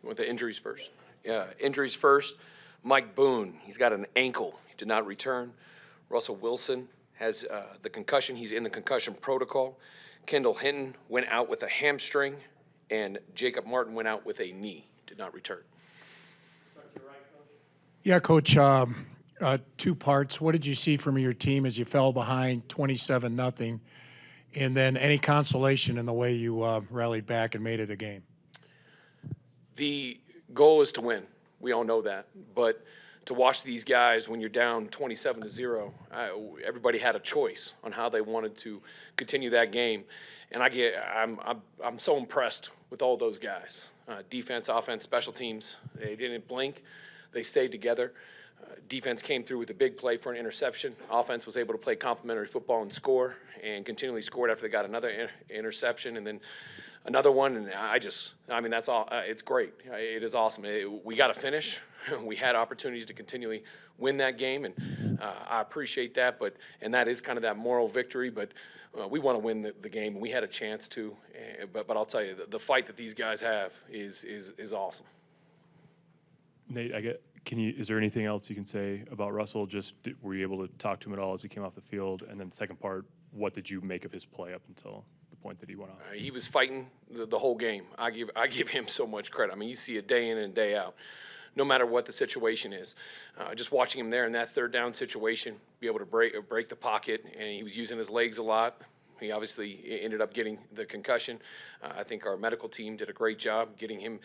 with the injuries first. Yeah, injuries first. Mike Boone, he's got an ankle. He did not return. Russell Wilson has the concussion. He's in the concussion protocol. Kendall Hinton went out with a hamstring, and Jacob Martin went out with a knee. Did not return. Yeah, Coach, 2 parts. What did you see from your team as you fell behind 27-0? And then any consolation in the way you rallied back and made it a game? The goal is to win. We all know that. But to watch these guys when you're down 27-0, everybody had a choice on how they wanted to continue that game. And I'm so impressed with all those guys. Defense, offense, special teams. They didn't blink. They stayed together. Defense came through with a big play for an interception. Offense was able to play complementary football and score, and continually scored after they got another interception, and then another one. And that's all. It's great. It is awesome. We got to finish. We had opportunities to continually win that game, and I appreciate that. And that is kind of that moral victory. But we want to win the game, and we had a chance to. But I'll tell you, the fight that these guys have is awesome. Nate, is there anything else you can say about Russell? Just were you able to talk to him at all as he came off the field? And then second part, what did you make of his play up until the point that he went off? He was fighting the whole game. I give him so much credit. I mean, you see it day in and day out, no matter what the situation is. Just watching him there in that third down situation, be able to break the pocket, and he was using his legs a lot. He obviously ended up getting the concussion. I think our medical team did a great job getting him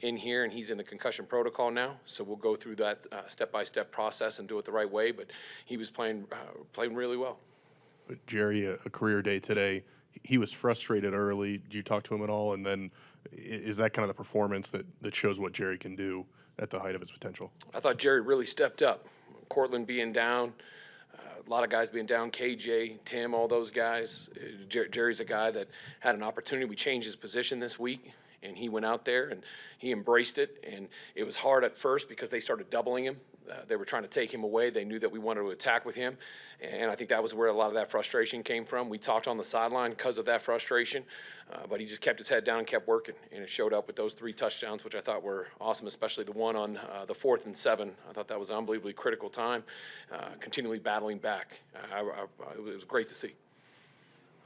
in here, and he's in the concussion protocol now. So we'll go through that step-by-step process and do it the right way. But he was playing really well. But Jerry, a career day today, he was frustrated early. Did you talk to him at all? And then is that kind of the performance that shows what Jerry can do at the height of his potential? I thought Jerry really stepped up. Cortland being down, a lot of guys being down, KJ, Tim, all those guys. Jerry's a guy that had an opportunity. We changed his position this week, and he went out there and he embraced it. And it was hard at first because they started doubling him. They were trying to take him away. They knew that we wanted to attack with him. And I think that was where a lot of that frustration came from. We talked on the sideline because of that frustration, but he just kept his head down and kept working. And it showed up with those 3 touchdowns, which I thought were awesome, especially the one on the 4th and 7. I thought that was an unbelievably critical time, continually battling back. It was great to see.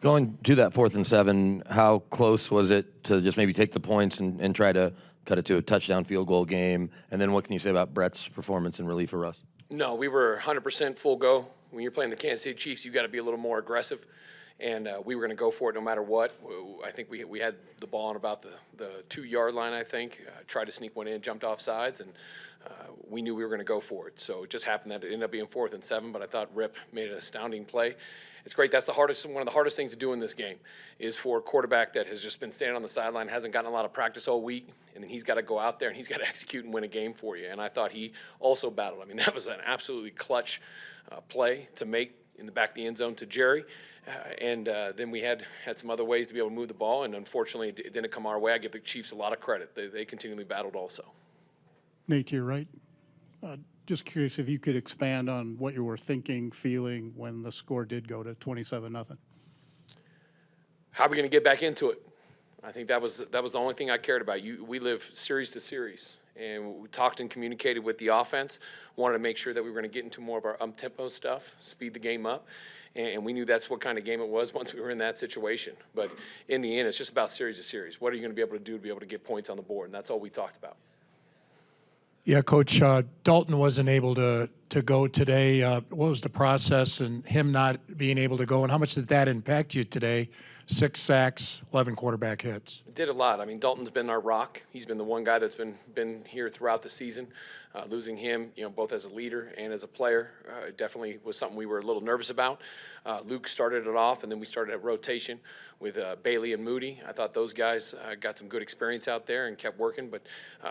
Going to that 4th and 7, how close was it to just maybe take the points and try to cut it to a touchdown field goal game? And then what can you say about Brett's performance and relief for Russ? No, we were 100% full go. When you're playing the Kansas City Chiefs, you got to be a little more aggressive, and we were going to go for it no matter what. I think we had the ball on about the 2-yard line, I think, tried to sneak one in, jumped off sides, and we knew we were going to go for it. So it just happened that it ended up being 4th and 7, but I thought Rip made an astounding play. It's great. That's one of the hardest things to do in this game is for a quarterback that has just been standing on the sideline, hasn't gotten a lot of practice all week, and then he's got to go out there and he's got to execute and win a game for you. And I thought he also battled. I mean, that was an absolutely clutch play to make in the back of the end zone to Jerry. And then we had some other ways to be able to move the ball, and unfortunately it didn't come our way. I give the Chiefs a lot of credit. They continually battled also. Nate, to your right. Just curious if you could expand on what you were thinking, feeling when the score did go to 27-0. How are we going to get back into it? I think that was the only thing I cared about. We live series to series, and we talked and communicated with the offense. Wanted to make sure that we were going to get into more of our up-tempo stuff, speed the game up, and we knew that's what kind of game it was once we were in that situation. But in the end, it's just about series to series. What are you going to be able to do to be able to get points on the board? And that's all we talked about. Yeah, Coach, Dalton wasn't able to go today. What was the process and him not being able to go, and how much did that impact you today? 6 sacks, 11 quarterback hits. It did a lot. I mean, Dalton's been our rock. He's been the one guy that's been here throughout the season. Losing him, both as a leader and as a player, definitely was something we were a little nervous about. Luke started it off, and then we started a rotation with Bailey and Moody. I thought those guys got some good experience out there and kept working. But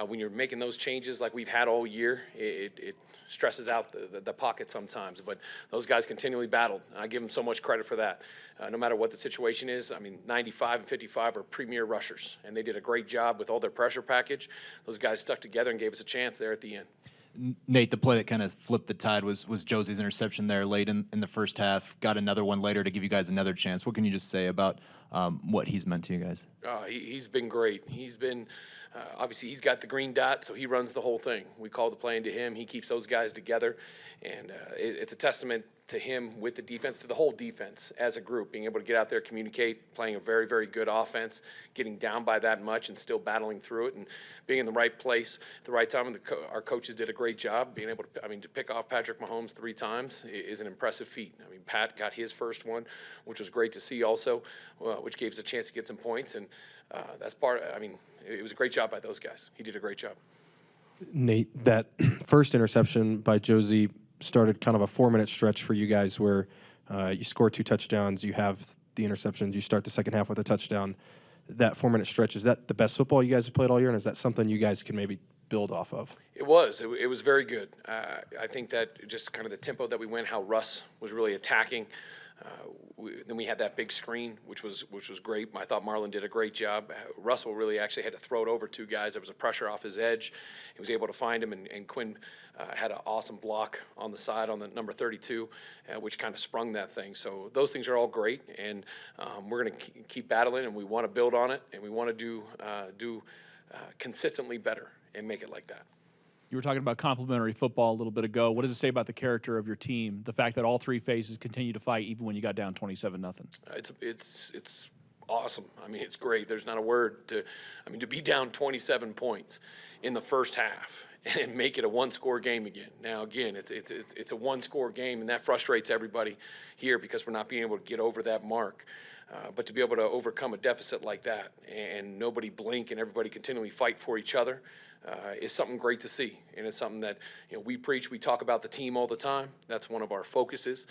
when you're making those changes like we've had all year, it stresses out the pocket sometimes. But those guys continually battled. I give them so much credit for that. No matter what the situation is, I mean, 95 and 55 are premier rushers, and they did a great job with all their pressure package. Those guys stuck together and gave us a chance there at the end. Nate, the play that kind of flipped the tide was Josie's interception there late in the first half. Got another one later to give you guys another chance. What can you just say about what he's meant to you guys? He's been great. He's been Obviously, he's got the green dot, so he runs the whole thing. We call the play into him. He keeps those guys together, and it's a testament to him with the defense, to the whole defense as a group, being able to get out there, communicate, playing a very, very good offense, getting down by that much and still battling through it, and being in the right place at the right time. And our coaches did a great job being able to, to pick off Patrick Mahomes 3 times is an impressive feat. Pat got his first one, which was great to see also, which gave us a chance to get some points, and that's it was a great job by those guys. He did a great job. Nate, that first interception by Jeudy started kind of a 4-minute stretch for you guys where you score 2 touchdowns, you have the interceptions, you start the second half with a touchdown. That 4-minute stretch, is that the best football you guys have played all year, and is that something you guys can maybe build off of? It was. It was very good. I think that just kind of the tempo that we went, how Russ was really attacking. Then we had that big screen, which was great. I thought Marlon did a great job. Russell really actually had to throw it over 2 guys. There was a pressure off his edge. He was able to find him, and Quinn had an awesome block on the side on the number 32, which kind of sprung that thing. So those things are all great, and we're going to keep battling, and we want to build on it, and we want to do consistently better and make it like that. You were talking about complimentary football a little bit ago. What does it say about the character of your team, the fact that all 3 phases continue to fight even when you got down 27-0? It's awesome. It's great. There's not a word to be down 27 points in the first half and make it a 1-score game again. Now, again, it's a 1-score game, and that frustrates everybody here because we're not being able to get over that mark. But to be able to overcome a deficit like that and nobody blink and everybody continually fight for each other is something great to see. And it's something that we preach. We talk about the team all the time. That's one of our focuses.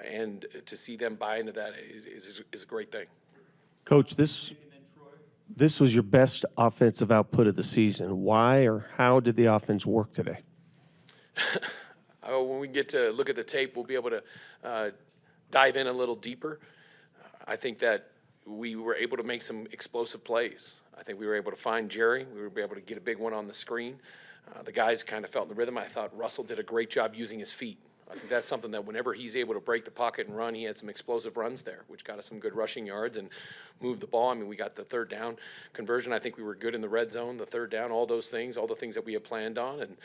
And to see them buy into that is a great thing. Coach, this was your best offensive output of the season. Why or how did the offense work today? When we get to look at the tape, we'll be able to dive in a little deeper. I think that we were able to make some explosive plays. I think we were able to find Jerry. We were able to get a big one on the screen. The guys kind of felt in the rhythm. I thought Russell did a great job using his feet. I think that's something that whenever he's able to break the pocket and run, he had some explosive runs there, which got us some good rushing yards and moved the ball. We got the 3rd down conversion. I think we were good in the red zone, the 3rd down, all those things, all the things that we had planned on. And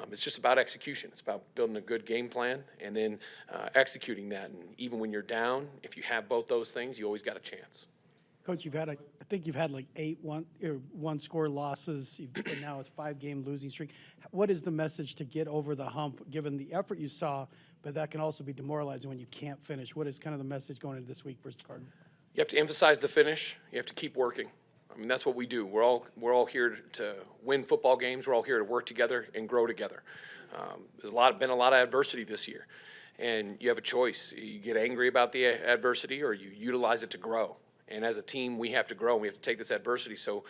it's just about execution. It's about building a good game plan and then executing that. And even when you're down, if you have both those things, you always got a chance. Coach, I think you've had like 8 one-score losses, and now it's 5-game losing streak. What is the message to get over the hump, given the effort you saw, but that can also be demoralizing when you can't finish? What is kind of the message going into this week versus the Cardinals? You have to emphasize the finish. You have to keep working. That's what we do. We're all here to win football games. We're all here to work together and grow together. There's been a lot of adversity this year, and you have a choice. You get angry about the adversity, or you utilize it to grow. And as a team, we have to grow, and we have to take this adversity. So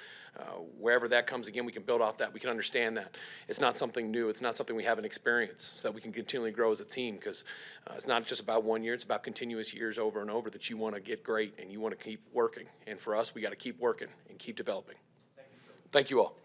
wherever that comes again, we can build off that. We can understand that. It's not something new. It's not something we haven't experienced, so that we can continually grow as a team, because it's not just about 1 year. It's about continuous years over and over that you want to get great and you want to keep working. And for us, we got to keep working and keep developing. Thank you all.